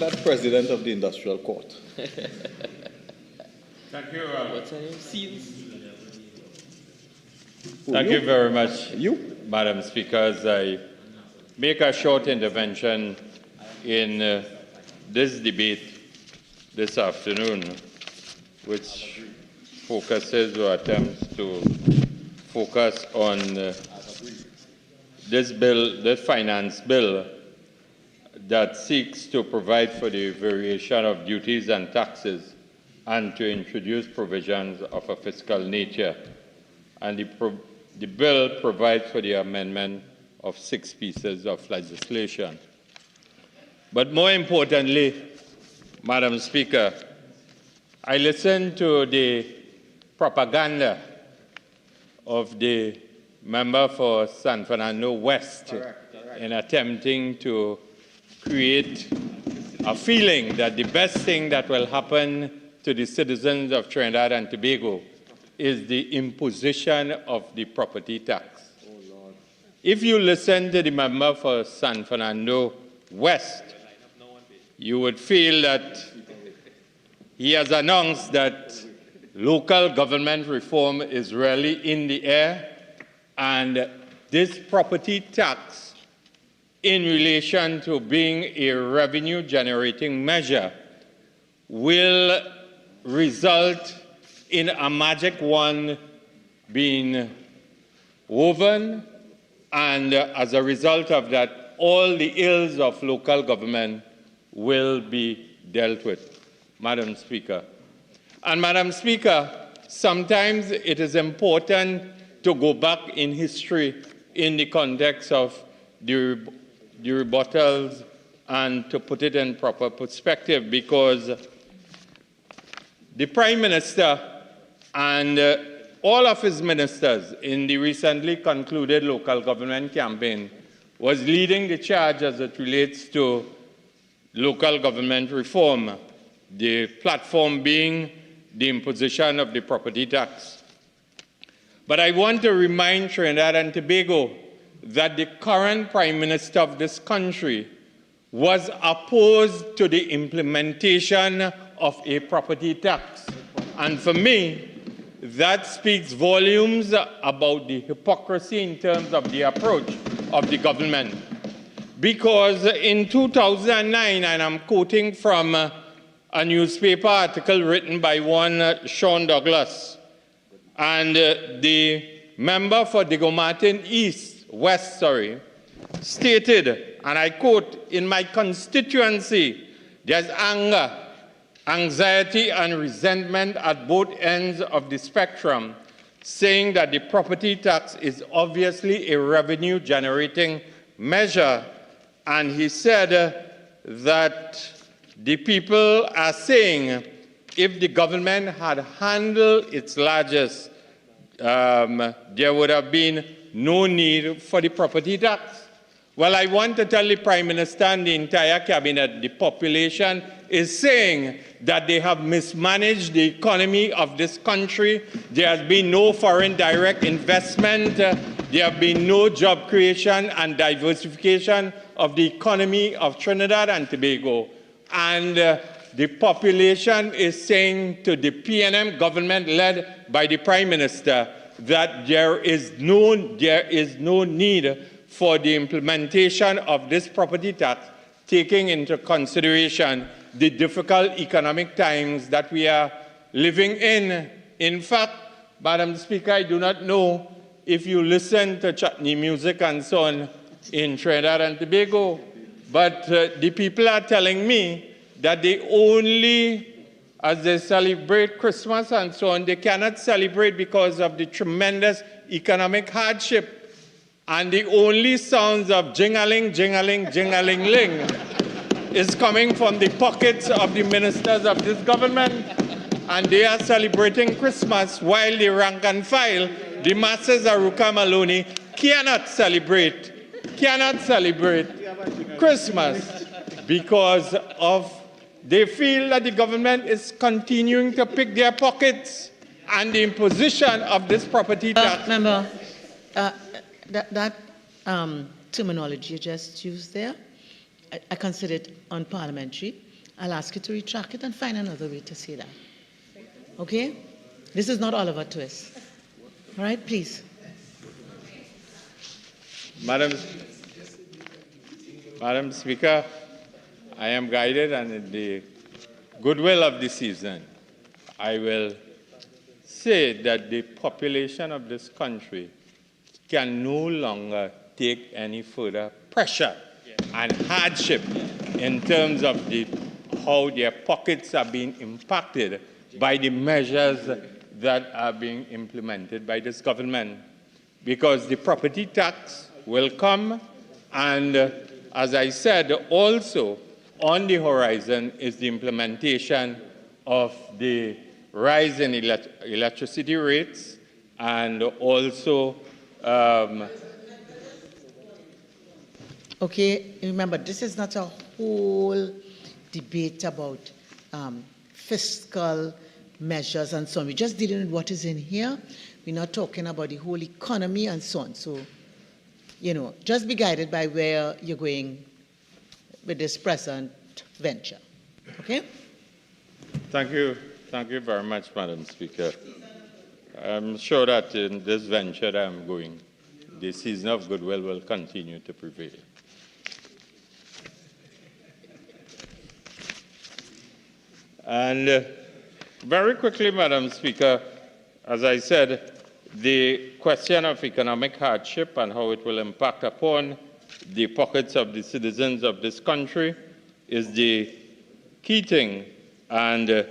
that president of the industrial court. Thank you. What's her name? Seals. Thank you very much, Madam Speaker. As I make a short intervention in this debate this afternoon, which focuses or attempts to focus on this bill, this finance bill, that seeks to provide for the variation of duties and taxes and to introduce provisions of a fiscal nature. And the bill provides for the amendment of 6 pieces of legislation. But more importantly, Madam Speaker, I listened to the propaganda of the member for San Fernando West in attempting to create a feeling that the best thing that will happen to the citizens of Trinidad and Tobago is the imposition of the property tax. If you listen to the member for San Fernando West, you would feel that he has announced that local government reform is really in the air, and this property tax, in relation to being a revenue-generating measure, will result in a magic wand being woven, and as a result of that, all the ills of local government will be dealt with, Madam Speaker. And Madam Speaker, sometimes it is important to go back in history in the context of the rebuttals and to put it in proper perspective, because the Prime Minister and all of his ministers in the recently concluded local government campaign was leading the charge as it relates to local government reform, the platform being the imposition of the property tax. But I want to remind Trinidad and Tobago that the current Prime Minister of this country was opposed to the implementation of a property tax. And for me, that speaks volumes about the hypocrisy in terms of the approach of the government. Because in 2009, and I'm quoting from a newspaper article written by one Sean Douglas, and the member for Diego Martin West, stated, and I quote, "In my constituency, there's anger, anxiety, and resentment at both ends of the spectrum, saying that the property tax is obviously a revenue-generating measure." And he said that the people are saying if the government had handled its largest, there would have been no need for the property tax. Well, I want to tell the Prime Minister and the entire cabinet, the population is saying that they have mismanaged the economy of this country. There has been no foreign direct investment. There have been no job creation and diversification of the economy of Trinidad and Tobago. And the population is saying to the PNM government led by the Prime Minister that there is no need for the implementation of this property tax, taking into consideration the difficult economic times that we are living in. In fact, Madam Speaker, I do not know if you listen to chutney music and so on in Trinidad and Tobago, but the people are telling me that they only, as they celebrate Christmas and so on, they cannot celebrate because of the tremendous economic hardship. And the only sounds of jingling, jingling, jingling-ling is coming from the pockets of the ministers of this government. And they are celebrating Christmas while the rank and file, the masses of Ruka Maloney, cannot celebrate Christmas because they feel that the government is continuing to pick their pockets, and the imposition of this property tax. Member, that terminology you just used there, I consider it unparliamentary. I'll ask you to retract it and find another way to say that. Okay? This is not Oliver Twist. All right, please. Madam Speaker, I am guided, and in the goodwill of the season, I will say that the population of this country can no longer take any further pressure and hardship in terms of how their pockets are being impacted by the measures that are being implemented by this government. Because the property tax will come, and as I said, also on the horizon is the implementation of the rise in electricity rates, and also okay, remember, this is not a whole debate about fiscal measures and so on. We're just dealing with what is in here. We're not talking about the whole economy and so on. So, you know, just be guided by where you're going with this present venture. Okay? Thank you. Thank you very much, Madam Speaker. I'm sure that in this venture that I'm going, the season of goodwill will continue to prevail. And very quickly, Madam Speaker, as I said, the question of economic hardship and how it will impact upon the pockets of the citizens of this country is the key thing. And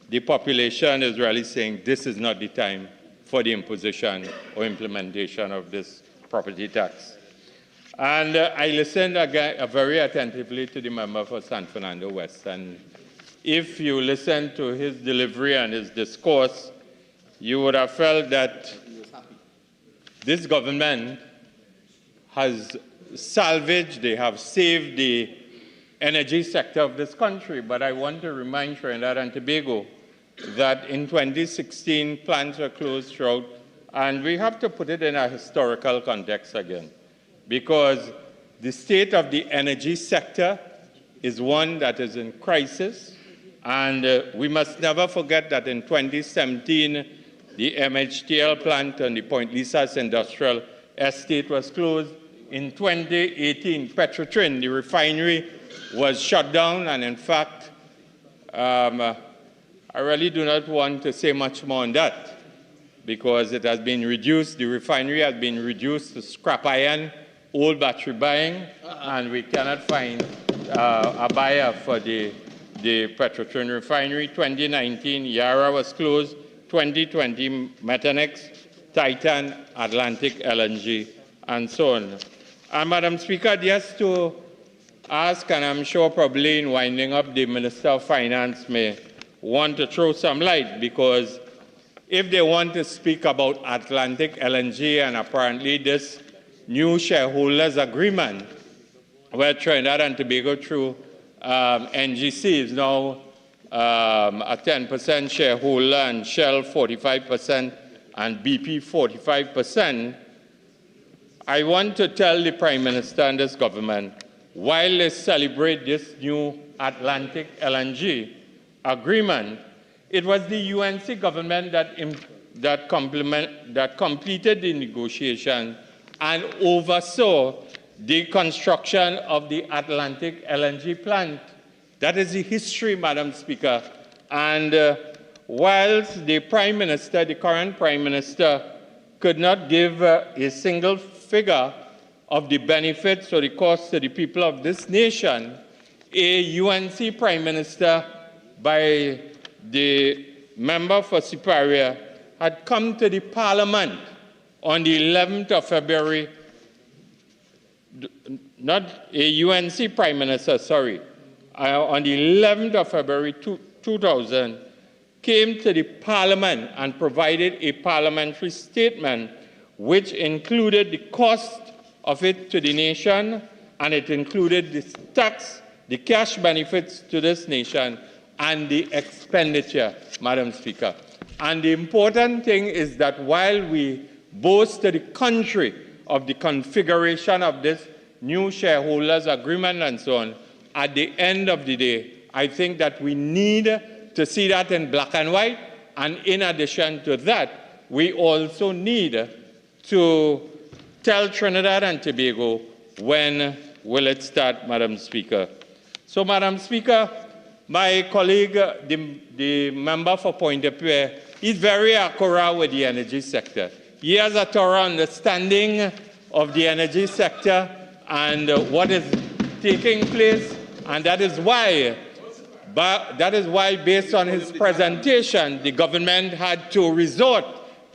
the population is really saying this is not the time for the imposition or implementation of this property tax. And I listened again very attentively to the member for San Fernando West. And if you listen to his delivery and his discourse, you would have felt that this government has salvaged, they have saved the energy sector of this country. But I want to remind Trinidad and Tobago that in 2016, plants were closed throughout, and we have to put it in a historical context again, because the state of the energy sector is one that is in crisis, and we must never forget that in 2017, the MHTL plant on the Point Lisas Industrial Estate was closed. In 2018, Petrotrin, the refinery, was shut down, and in fact, I really do not want to say much more on that, because it has been reduced, the refinery has been reduced to scrap iron, old battery buying, and we cannot find a buyer for the Petrotrin refinery. 2019, Yara was closed. 2020, Methanex, Titan, Atlantic LNG, and so on. And Madam Speaker, just to ask, and I'm sure probably in winding up, the Minister of Finance may want to throw some light, because if they want to speak about Atlantic LNG and apparently this new shareholders agreement, where Trinidad and Tobago through NGC is now a 10% shareholder, and Shell 45%, and BP 45%, I want to tell the Prime Minister and this government, while they celebrate this new Atlantic LNG agreement, it was the UNC government that completed the negotiation and oversaw the construction of the Atlantic LNG plant. That is the history, Madam Speaker. And whilst the Prime Minister, the current Prime Minister, could not give a single figure of the benefits or the cost to the people of this nation, a UNC Prime Minister by the member for Superior had come to the Parliament on the 11th of February, not a UNC Prime Minister, sorry, on the 11th of February 2000, came to the Parliament and provided a parliamentary statement which included the cost of it to the nation, and it included the tax, the cash benefits to this nation, and the expenditure, Madam Speaker. And the important thing is that while we boast to the country of the configuration of this new shareholders agreement and so on, at the end of the day, I think that we need to see that in black and white. And in addition to that, we also need to tell Trinidad and Tobago when will it start, Madam Speaker. So, Madam Speaker, my colleague, the member for Pointe-a-Pierre, is very accurate with the energy sector. He has a thorough understanding of the energy sector and what is taking place, and that is why, based on his presentation, the government had to resort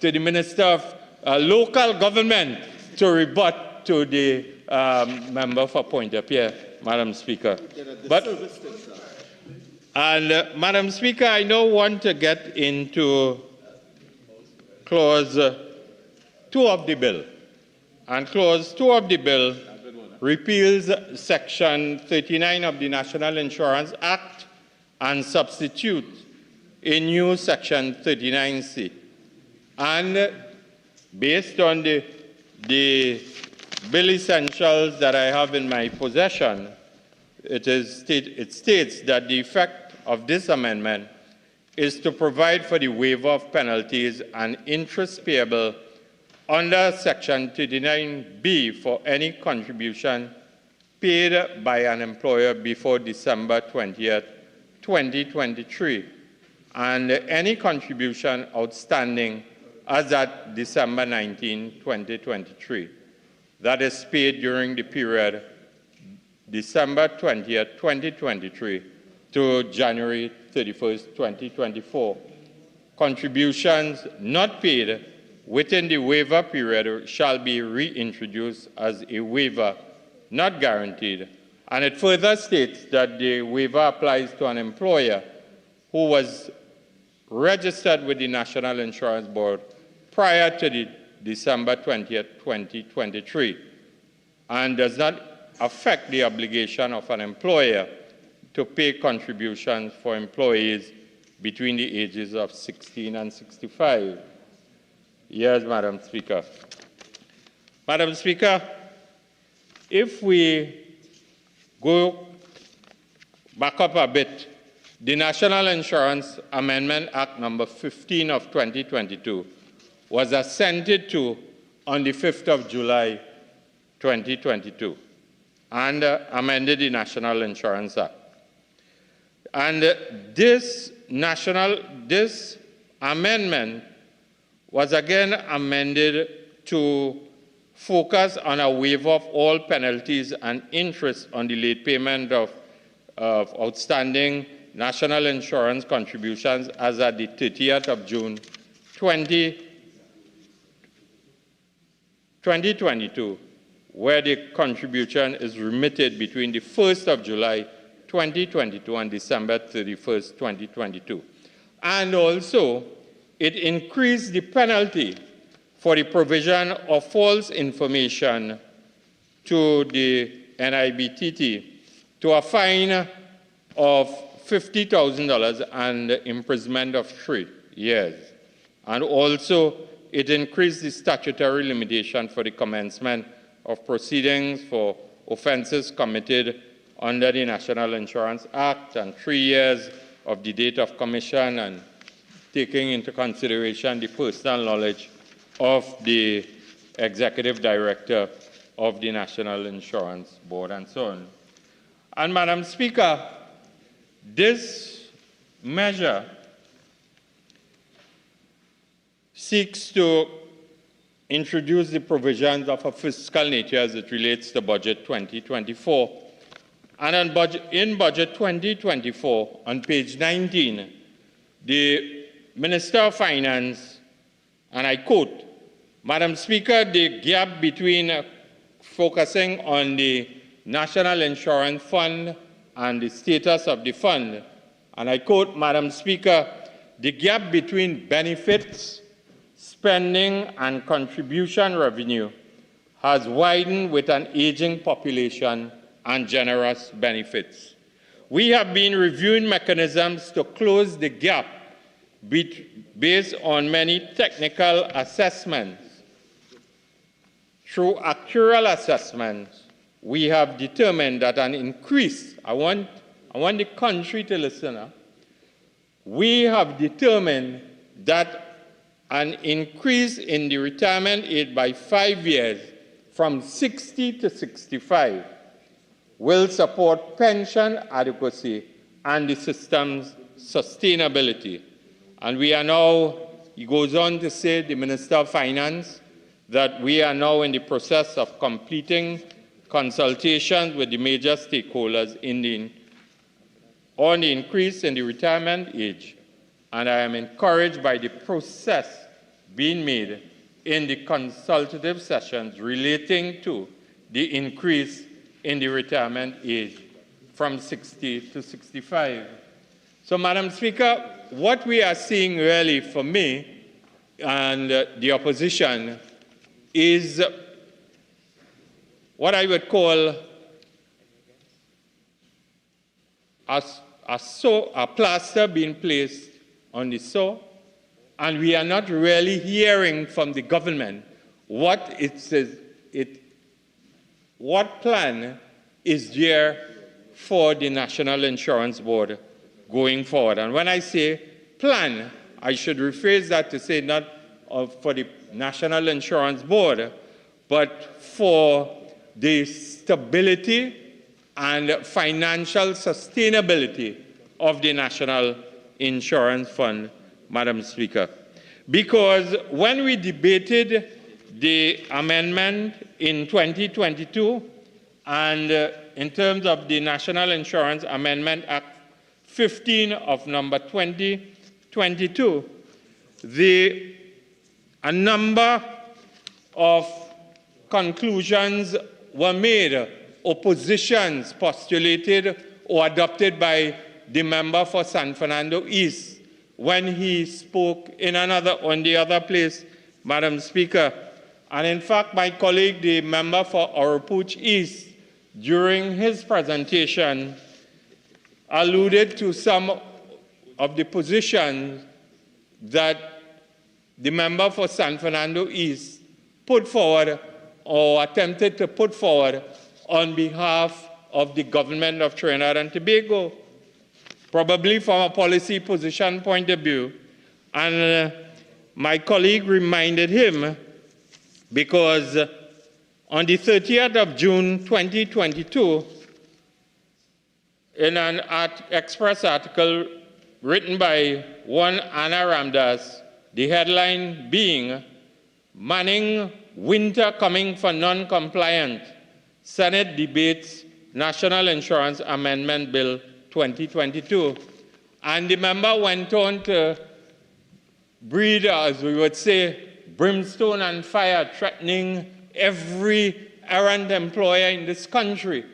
to the Minister of Local Government to rebut to the member for Pointe-a-Pierre, Madam Speaker. Madam Speaker, I now want to get into Clause 2 of the bill. And Clause 2 of the bill repeals Section 39 of the National Insurance Act and substitutes a new Section 39C. And based on the bill essentials that I have in my possession, it states that the effect of this amendment is to provide for the waiver of penalties and interest payable under Section 39B for any contribution paid by an employer before December 20th, 2023, and any contribution outstanding as at December 19, 2023, that is paid during the period December 20th, 2023 to January 31st, 2024. Contributions not paid within the waiver period shall be reintroduced as a waiver not guaranteed. And it further states that the waiver applies to an employer who was registered with the National Insurance Board prior to the December 20th, 2023, and does not affect the obligation of an employer to pay contributions for employees between the ages of 16 and 65. Yes, Madam Speaker. Madam Speaker, if we go back up a bit, the National Insurance Amendment Act number 15 of 2022 was assented to on the 5th of July, 2022, and amended the National Insurance Act. And this amendment was again amended to focus on a waiver of all penalties and interest on the late payment of outstanding national insurance contributions as at the 30th of June 2022, where the contribution is remitted between the 1st of July 2022 and December 31st, 2022. And also, it increased the penalty for the provision of false information to the NIBTT to a fine of $50,000 and imprisonment of 3 years. And also, it increased the statutory limitation for the commencement of proceedings for offenses committed under the National Insurance Act, and 3 years of the date of commission, and taking into consideration the personal knowledge of the Executive Director of the National Insurance Board, and so on. And Madam Speaker, this measure seeks to introduce the provisions of a fiscal nature as it relates to Budget 2024. And in Budget 2024, on page 19, the Minister of Finance, and I quote, "Madam Speaker, the gap between focusing on the National Insurance Fund and the status of the fund," and I quote, "Madam Speaker, the gap between benefits, spending, and contribution revenue has widened with an aging population and generous benefits. We have been reviewing mechanisms to close the gap based on many technical assessments. Through actuarial assessments, we have determined that an increase, I want I want the country to listen. We have determined that an increase in the retirement age by 5 years from 60 to 65 will support pension adequacy and the system's sustainability. And we are now, he goes on to say, the Minister of Finance, that we are now in the process of completing consultations with the major stakeholders on the increase in the retirement age. And I am encouraged by the process being made in the consultative sessions relating to the increase in the retirement age from 60 to 65. So, Madam Speaker, what we are seeing really for me and the opposition is what I would call a plaster being placed on the sore, and we are not really hearing from the government what it says, what plan is there for the National Insurance Board going forward. And when I say plan, I should rephrase that to say not for the National Insurance Board, but for the stability and financial sustainability of the National Insurance Fund, Madam Speaker. Because when we debated the amendment in 2022, and in terms of the National Insurance Amendment Act 15 of number 2022, a number of conclusions were made, oppositions postulated or adopted by the member for San Fernando East when he spoke on the other place, Madam Speaker. And in fact, my colleague, the member for Oropouche East, during his presentation, alluded to some of the positions that the member for San Fernando East put forward or attempted to put forward on behalf of the government of Trinidad and Tobago, probably from a policy position point of view. And my colleague reminded him because on the 30th of June 2022, in an Express article written by one Anna Ramdas, the headline being, "Manning Winter Coming for Non-Compliant, Senate Debates National Insurance Amendment Bill 2022. And the member went on to breathe, as we would say, brimstone and fire, threatening every errand employer in this country.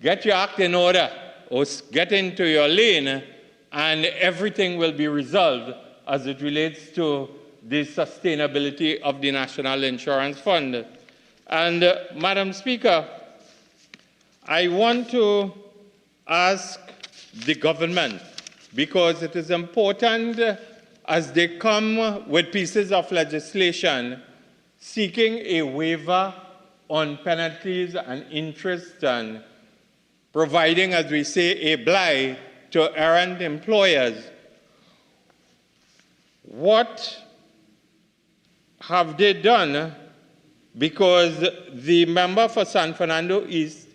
Get your act in order, or get into your lane, and everything will be resolved as it relates to the sustainability of the National Insurance Fund. And Madam Speaker, I want to ask the government, because it is important as they come with pieces of legislation seeking a waiver on penalties and interest and providing, as we say, a blight to errand employers. What have they done? Because the member for San Fernando East,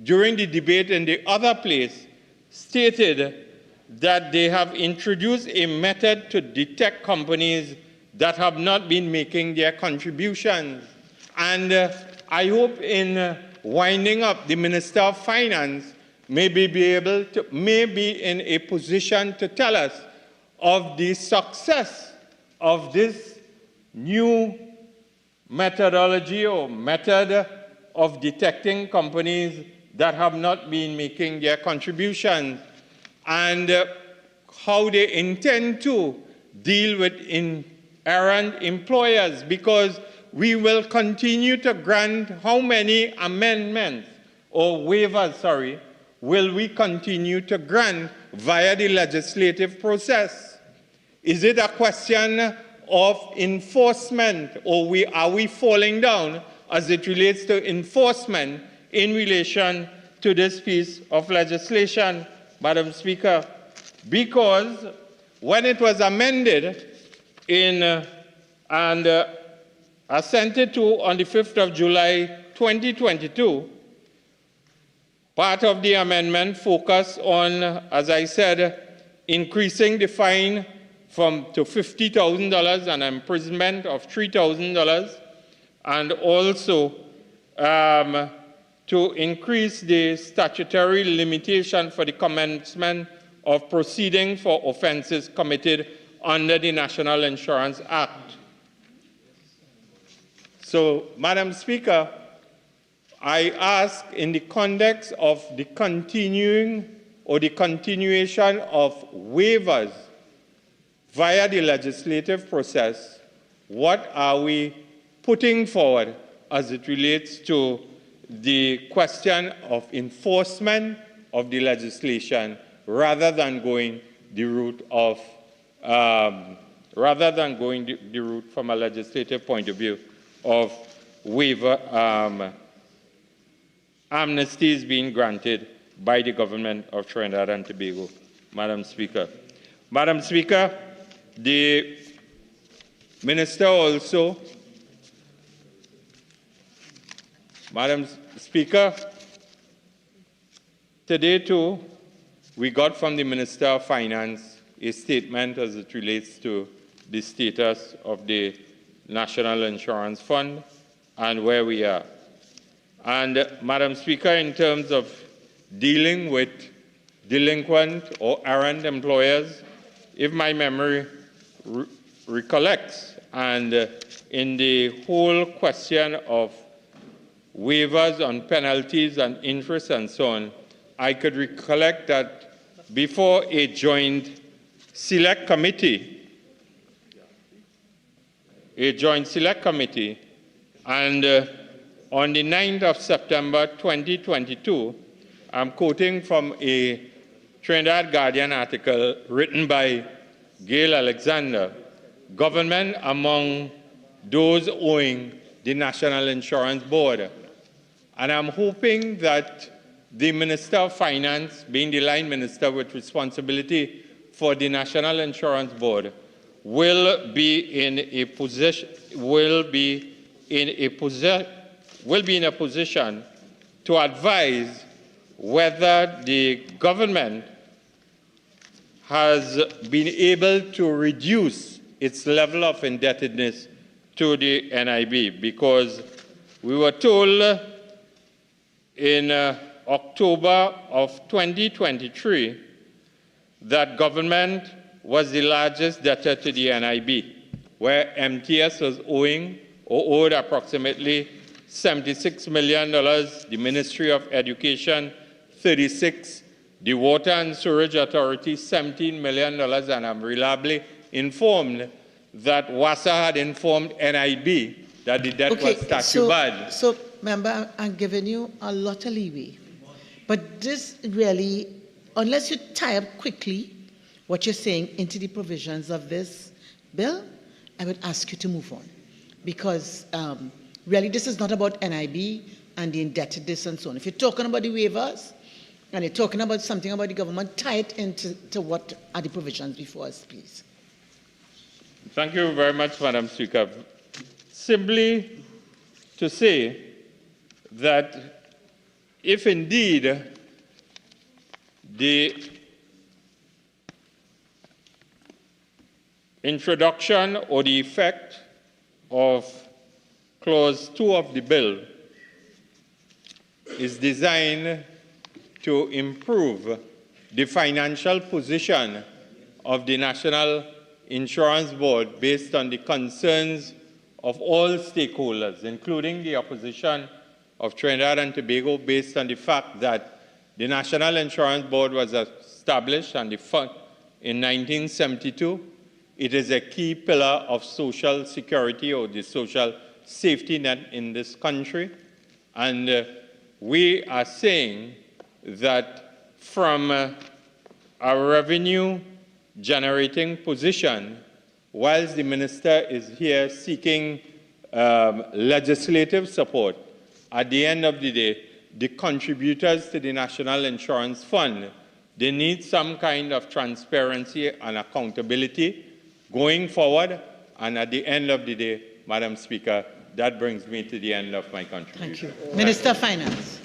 during the debate in the other place, stated that they have introduced a method to detect companies that have not been making their contributions. And I hope in winding up, the Minister of Finance may be in a position to tell us of the success of this new methodology or method of detecting companies that have not been making their contributions, and how they intend to deal with errand employers, because we will continue to grant how many amendments or waivers, will we continue to grant via the legislative process? Is it a question of enforcement, or are we falling down as it relates to enforcement in relation to this piece of legislation, Madam Speaker, because when it was amended and assented to on the 5th of July 2022, part of the amendment focused on, as I said, increasing the fine to $50,000 and imprisonment of $3,000, and also to increase the statutory limitation for the commencement of proceedings for offenses committed under the National Insurance Act. So, Madam Speaker, I ask in the context of the continuation of waivers via the legislative process, what are we putting forward as it relates to the question of enforcement of the legislation rather than going the route of from a legislative point of view of waiver amnesties being granted by the government of Trinidad and Tobago, Madam Speaker. Madam Speaker, the Minister also, Madam Speaker, today too, we got from the Minister of Finance a statement as it relates to the status of the National Insurance Fund and where we are. And, Madam Speaker, in terms of dealing with delinquent or errant employers, if my memory recollects, and in the whole question of waivers on penalties and interest and so on, I could recollect that before a joint select committee, and on the 9th of September 2022, I'm quoting from a Trinidad Guardian article written by Gail Alexander, government among those owing the National Insurance Board. And I'm hoping that the Minister of Finance, being the line minister with responsibility for the National Insurance Board, will be in a position to advise whether the government has been able to reduce its level of indebtedness to the NIB, because we were told in October of 2023 that government was the largest debtor to the NIB, where MTS was owed approximately $76 million, the Ministry of Education, $36, the Water and Sewerage Authority, $17 million, and I'm reliably informed that WASA had informed NIB that the debt was statute bad. So, member, I'm giving you a lot of leeway. But this really, unless you tie up quickly what you're saying into the provisions of this bill, I would ask you to move on. Because really, this is not about NIB and the indebtedness and so on. If you're talking about the waivers and you're talking about something about the government, tie it into what are the provisions before us, please. Thank you very much, Madam Speaker. Simply to say that if indeed the introduction or the effect of Clause 2 of the bill is designed to improve the financial position of the National Insurance Board based on the concerns of all stakeholders, including the opposition of Trinidad and Tobago, based on the fact that the National Insurance Board was established and in 1972. It is a key pillar of social security or the social safety net in this country. And we are saying that from a revenue generating position, whilst the minister is here seeking legislative support, at the end of the day, the contributors to the National Insurance Fund, they need some kind of transparency and accountability going forward. And at the end of the day, Madam Speaker, that brings me to the end of my contribution. Thank you. Minister of Finance.